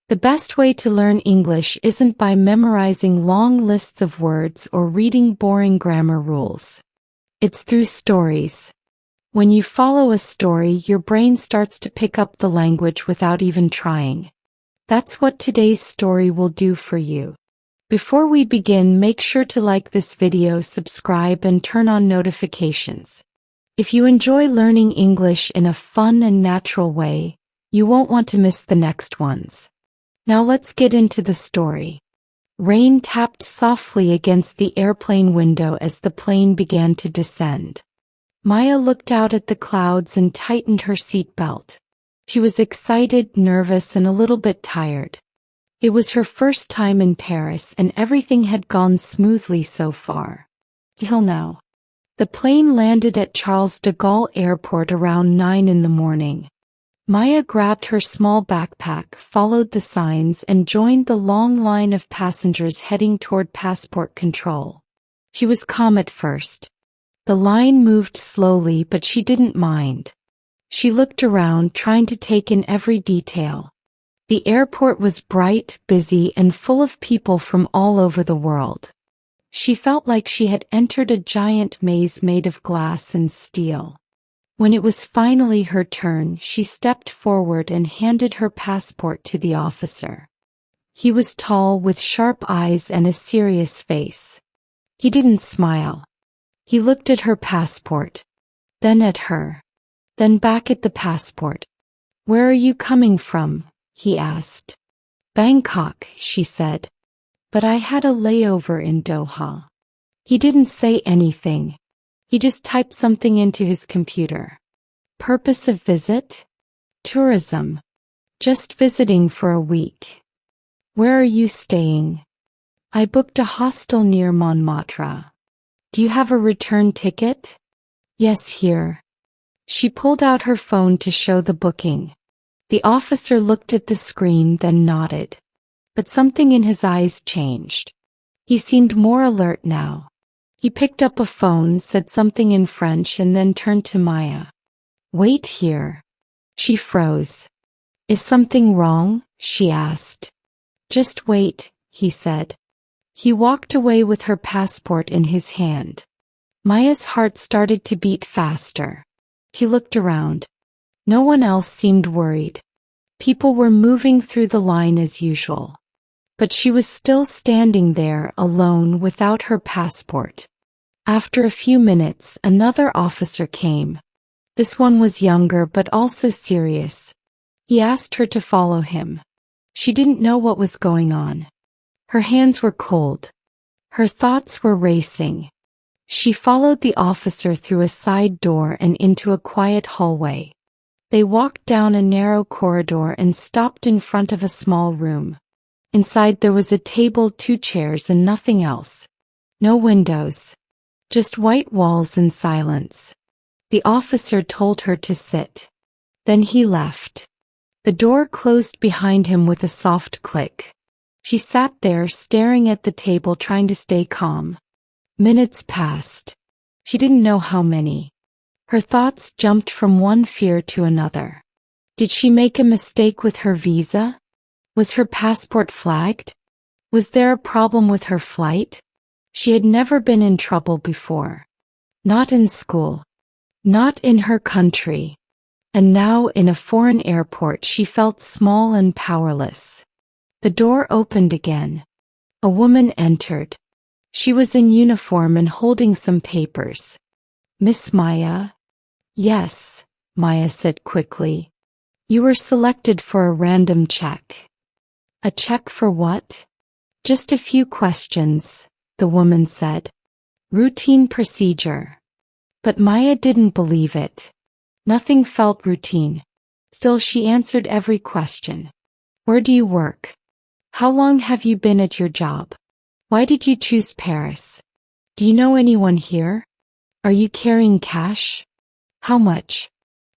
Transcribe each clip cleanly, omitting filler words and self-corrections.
The best way to learn English isn't by memorizing long lists of words or reading boring grammar rules. It's through stories. When you follow a story, your brain starts to pick up the language without even trying. That's what today's story will do for you. Before we begin, make sure to like this video, subscribe, and turn on notifications. If you enjoy learning English in a fun and natural way, you won't want to miss the next ones. Now let's get into the story. Rain tapped softly against the airplane window as the plane began to descend. Maya looked out at the clouds and tightened her seatbelt. She was excited, nervous, and a little bit tired. It was her first time in Paris, and everything had gone smoothly so far. Till now. The plane landed at Charles de Gaulle Airport around 9 in the morning. Maya grabbed her small backpack, followed the signs, and joined the long line of passengers heading toward passport control. She was calm at first. The line moved slowly, but she didn't mind. She looked around, trying to take in every detail. The airport was bright, busy, and full of people from all over the world. She felt like she had entered a giant maze made of glass and steel. When it was finally her turn, she stepped forward and handed her passport to the officer. He was tall, with sharp eyes and a serious face. He didn't smile. He looked at her passport, then at her, then back at the passport. "Where are you coming from?" he asked. "Bangkok," she said. "But I had a layover in Doha." He didn't say anything. He just typed something into his computer. "Purpose of visit? Tourism. Just visiting for a week." "Where are you staying?" "I booked a hostel near Montmartre." "Do you have a return ticket?" "Yes, here." She pulled out her phone to show the booking. The officer looked at the screen, then nodded. But something in his eyes changed. He seemed more alert now. He picked up a phone, said something in French, and then turned to Maya. "Wait here." She froze. "Is something wrong?" she asked. "Just wait," he said. He walked away with her passport in his hand. Maya's heart started to beat faster. She looked around. No one else seemed worried. People were moving through the line as usual. But she was still standing there, alone, without her passport. After a few minutes, another officer came. This one was younger but also serious. He asked her to follow him. She didn't know what was going on. Her hands were cold. Her thoughts were racing. She followed the officer through a side door and into a quiet hallway. They walked down a narrow corridor and stopped in front of a small room. Inside there was a table, 2 chairs, and nothing else. No windows. Just white walls and silence. The officer told her to sit. Then he left. The door closed behind him with a soft click. She sat there, staring at the table, trying to stay calm. Minutes passed. She didn't know how many. Her thoughts jumped from one fear to another. Did she make a mistake with her visa? Was her passport flagged? Was there a problem with her flight? She had never been in trouble before. Not in school. Not in her country. And now, in a foreign airport, she felt small and powerless. The door opened again. A woman entered. She was in uniform and holding some papers. "Miss Maya?" "Yes," Maya said quickly. "You were selected for a random check." "A check for what?" "Just a few questions," the woman said. "Routine procedure." But Maya didn't believe it. Nothing felt routine. Still, she answered every question. "Where do you work? How long have you been at your job? Why did you choose Paris? Do you know anyone here? Are you carrying cash? How much?"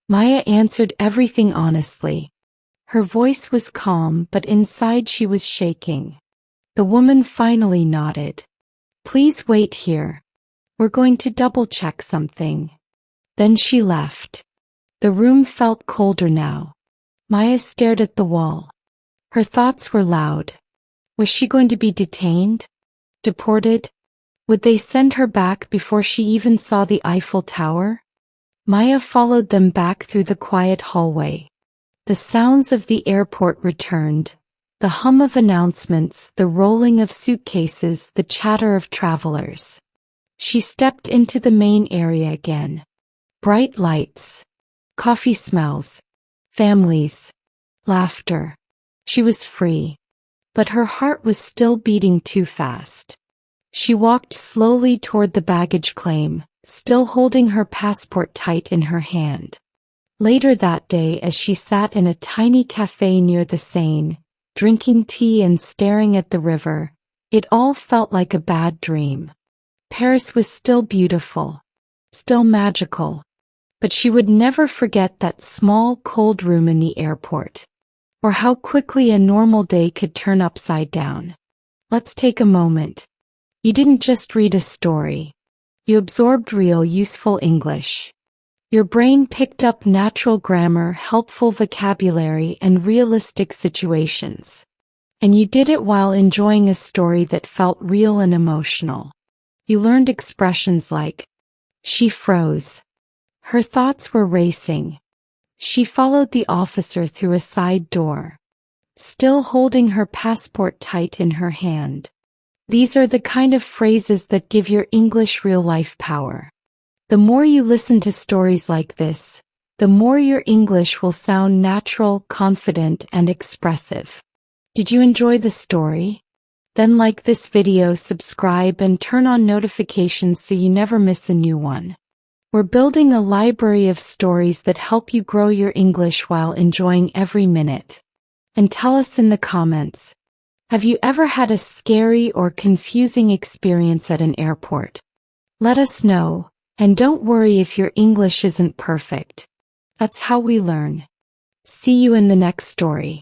Maya answered everything honestly. Her voice was calm, but inside she was shaking. The woman finally nodded. "Please wait here. We're going to double-check something." Then she left. The room felt colder now. Maya stared at the wall. Her thoughts were loud. Was she going to be detained? Deported? Would they send her back before she even saw the Eiffel Tower? Maya followed them back through the quiet hallway. The sounds of the airport returned. The hum of announcements, the rolling of suitcases, the chatter of travelers. She stepped into the main area again. Bright lights. Coffee smells. Families. Laughter. She was free. But her heart was still beating too fast. She walked slowly toward the baggage claim, still holding her passport tight in her hand. Later that day, as she sat in a tiny cafe near the Seine, drinking tea and staring at the river, it all felt like a bad dream. Paris was still beautiful, still magical, but she would never forget that small, cold room in the airport, or how quickly a normal day could turn upside down. Let's take a moment. You didn't just read a story. You absorbed real, useful English. Your brain picked up natural grammar, helpful vocabulary, and realistic situations. And you did it while enjoying a story that felt real and emotional. You learned expressions like, she froze. Her thoughts were racing. She followed the officer through a side door, still holding her passport tight in her hand. These are the kind of phrases that give your English real-life power. The more you listen to stories like this, the more your English will sound natural, confident, and expressive. Did you enjoy the story? Then like this video, subscribe, and turn on notifications so you never miss a new one. We're building a library of stories that help you grow your English while enjoying every minute. And tell us in the comments, have you ever had a scary or confusing experience at an airport? Let us know. And don't worry if your English isn't perfect. That's how we learn. See you in the next story.